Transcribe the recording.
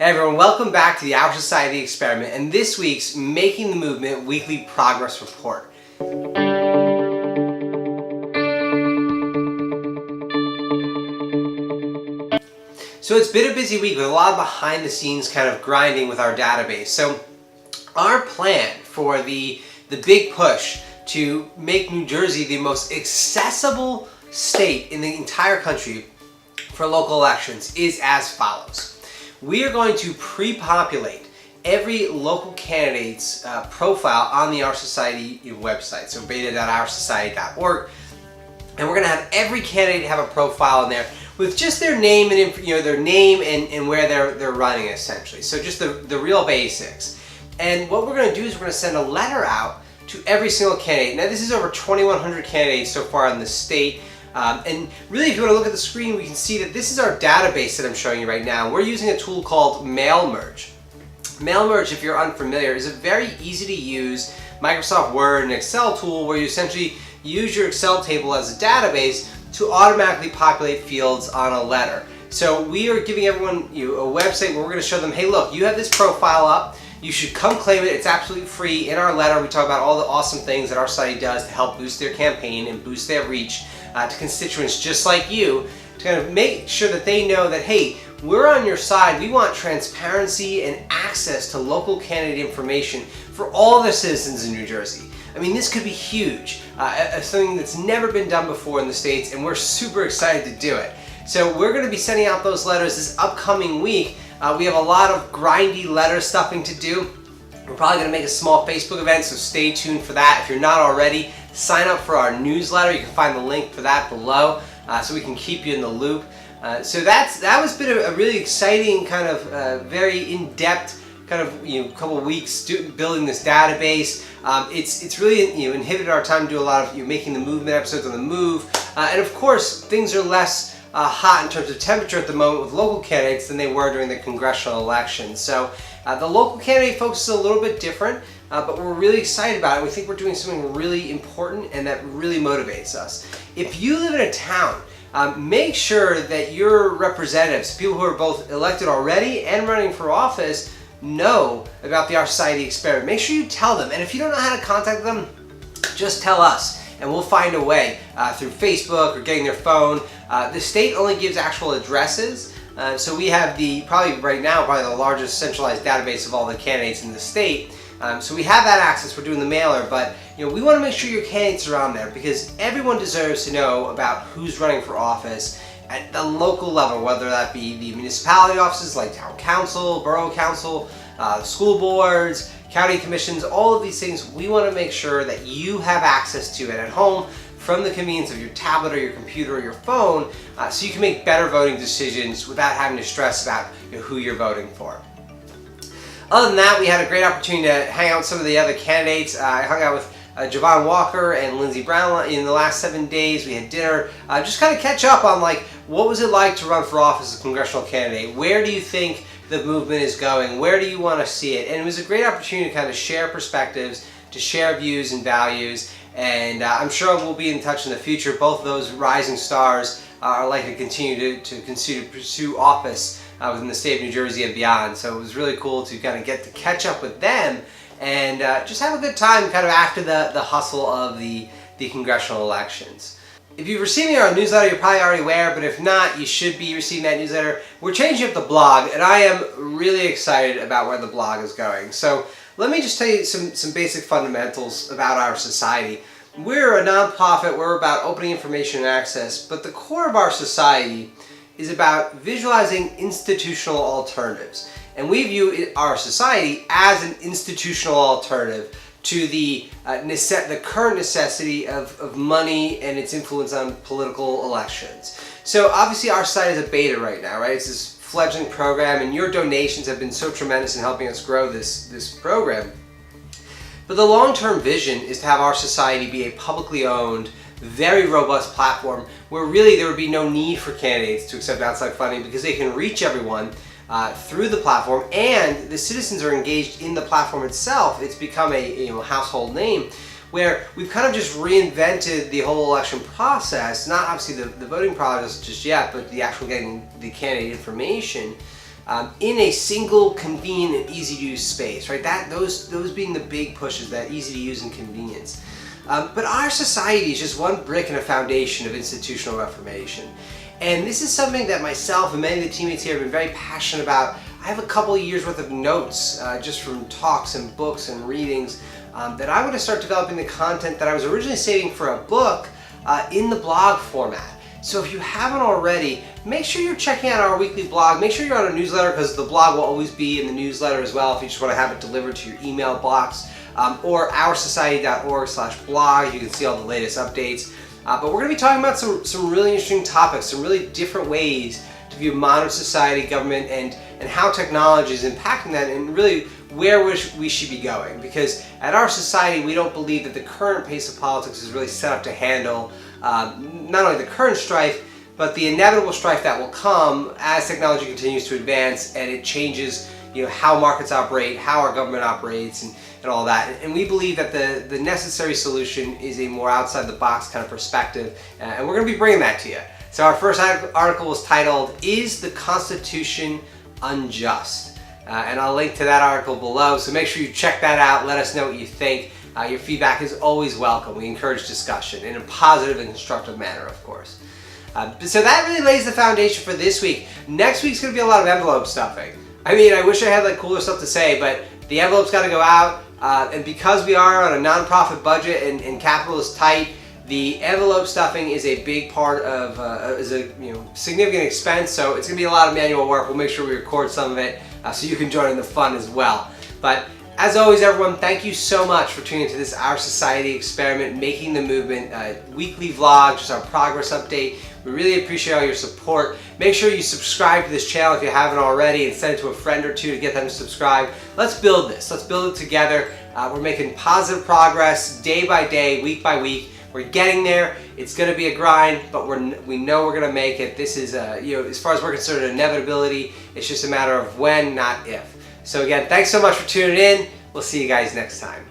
Hey everyone, welcome back to the OurSociety Experiment and this week's Making the Movement Weekly Progress Report. So it's been a busy week with a lot of behind the scenes kind of grinding with our database. So our plan for the big push to make New Jersey the most accessible state in the entire country for local elections is as follows. We are going to pre-populate every local candidate's profile on the OurSociety website, so beta.oursociety.org, and we're going to have every candidate have a profile in there with just their name and their name and where they're running essentially. So just the real basics. And what we're going to do is we're going to send a letter out to every single candidate. Now this is over 2,100 candidates so far in the state. And really, if you want to look at the screen, we can see that this is our database that I'm showing you right now. We're using a tool called Mail Merge. Mail Merge, if you're unfamiliar, is a very easy to use Microsoft Word and Excel tool where you essentially use your Excel table as a database to automatically populate fields on a letter. So we are giving everyone a website where we're going to show them, hey look, you have this profile up, you should come claim it, it's absolutely free. In our letter we talk about all the awesome things that our site does to help boost their campaign and boost their reach to constituents just like you, to kind of make sure that they know that, hey, we're on your side. We want transparency and access to local candidate information for all the citizens in New Jersey. I mean, this could be huge, something that's never been done before in the States, and we're super excited to do it. So we're going to be sending out those letters this upcoming week. We have a lot of grindy letter stuffing to do. We're probably going to make a small Facebook event, so stay tuned for that. If you're not already, sign up for our newsletter. You can find the link for that below, so we can keep you in the loop. So that was been a really exciting kind of very in-depth kind of couple of weeks building this database. It's really inhibited our time to do a lot of making the movement episodes on the move, and of course things are less hot in terms of temperature at the moment with local candidates than they were during the congressional election. So the local candidate focus is a little bit different, but we're really excited about it. We think we're doing something really important and that really motivates us. If you live in a town, make sure that your representatives, people who are both elected already and running for office, know about the OurSociety Experiment. Make sure you tell them, and if you don't know how to contact them, just tell us and we'll find a way through Facebook or getting their phone. The state only gives actual addresses, so we have probably the largest centralized database of all the candidates in the state. So we have that access. We're doing the mailer, but we want to make sure your candidates are on there because everyone deserves to know about who's running for office at the local level, whether that be the municipality offices like town council, borough council, school boards, county commissions, all of these things. We want to make sure that you have access to it at home from the convenience of your tablet or your computer or your phone, so you can make better voting decisions without having to stress about who you're voting for. Other than that, we had a great opportunity to hang out with some of the other candidates. I hung out with Javon Walker and Lindsey Brown in the last 7 days. We had dinner, just kind of catch up on what was it like to run for office as a congressional candidate? Where do you think the movement is going? Where do you want to see it? And it was a great opportunity to kind of share perspectives, to share views and values, and I'm sure we'll be in touch in the future. Both of those rising stars are likely to continue to pursue office within the state of New Jersey and beyond. So it was really cool to kind of get to catch up with them and just have a good time kind of after the hustle of the congressional elections. If you've received our newsletter, you're probably already aware, but if not, you should be receiving that newsletter. We're changing up the blog, and I am really excited about where the blog is going. So let me just tell you some basic fundamentals about our society. We're a nonprofit. We're about opening information and access, but the core of our society is about visualizing institutional alternatives. And we view our society as an institutional alternative to the current necessity of money and its influence on political elections. So obviously our site is a beta right now, right? It's this fledgling program, and your donations have been so tremendous in helping us grow this program. But the long-term vision is to have our society be a publicly owned, very robust platform where really there would be no need for candidates to accept outside funding because they can reach everyone through the platform, and the citizens are engaged in the platform itself. It's become a household name where we've kind of just reinvented the whole election process, not obviously the voting process just yet, but the actual getting the candidate information. in a single, convenient, and easy to use space, right? Those being the big pushes, that easy to use and convenience. But our society is just one brick in a foundation of institutional reformation. And this is something that myself and many of the teammates here have been very passionate about. I have a couple of years worth of notes just from talks and books and readings that I want to start developing the content that I was originally saving for a book in the blog format. So if you haven't already, make sure you're checking out our weekly blog. Make sure you're on our newsletter, because the blog will always be in the newsletter as well if you just want to have it delivered to your email box, or oursociety.org/blog. You can see all the latest updates. But we're going to be talking about some really interesting topics, some really different ways to view modern society, government, and how technology is impacting that, and really where we should be going. Because at Our Society, we don't believe that the current pace of politics is really set up to handle not only the current strife, but the inevitable strife that will come as technology continues to advance and it changes, how markets operate, how our government operates, and all that. And we believe that the necessary solution is a more outside the box kind of perspective, and we're going to be bringing that to you. So our first article was titled, "Is the Constitution Unjust?" And I'll link to that article below, so make sure you check that out. Let us know what you think. Your feedback is always welcome. We encourage discussion in a positive and constructive manner, of course. So that really lays the foundation for this week. Next week's going to be a lot of envelope stuffing. I mean, I wish I had cooler stuff to say, but the envelope's got to go out. And because we are on a nonprofit budget and capital is tight, the envelope stuffing is a big part of is a significant expense. So it's going to be a lot of manual work. We'll make sure we record some of it so you can join in the fun as well. But as always, everyone, thank you so much for tuning into this Our Society Experiment, Making the Movement weekly vlog, just our progress update. We really appreciate all your support. Make sure you subscribe to this channel if you haven't already, and send it to a friend or two to get them to subscribe. Let's build this. Let's build it together. We're making positive progress day by day, week by week. We're getting there. It's going to be a grind, but we know we're going to make it. This is, as far as we're concerned, an inevitability. It's just a matter of when, not if. So again, thanks so much for tuning in. We'll see you guys next time.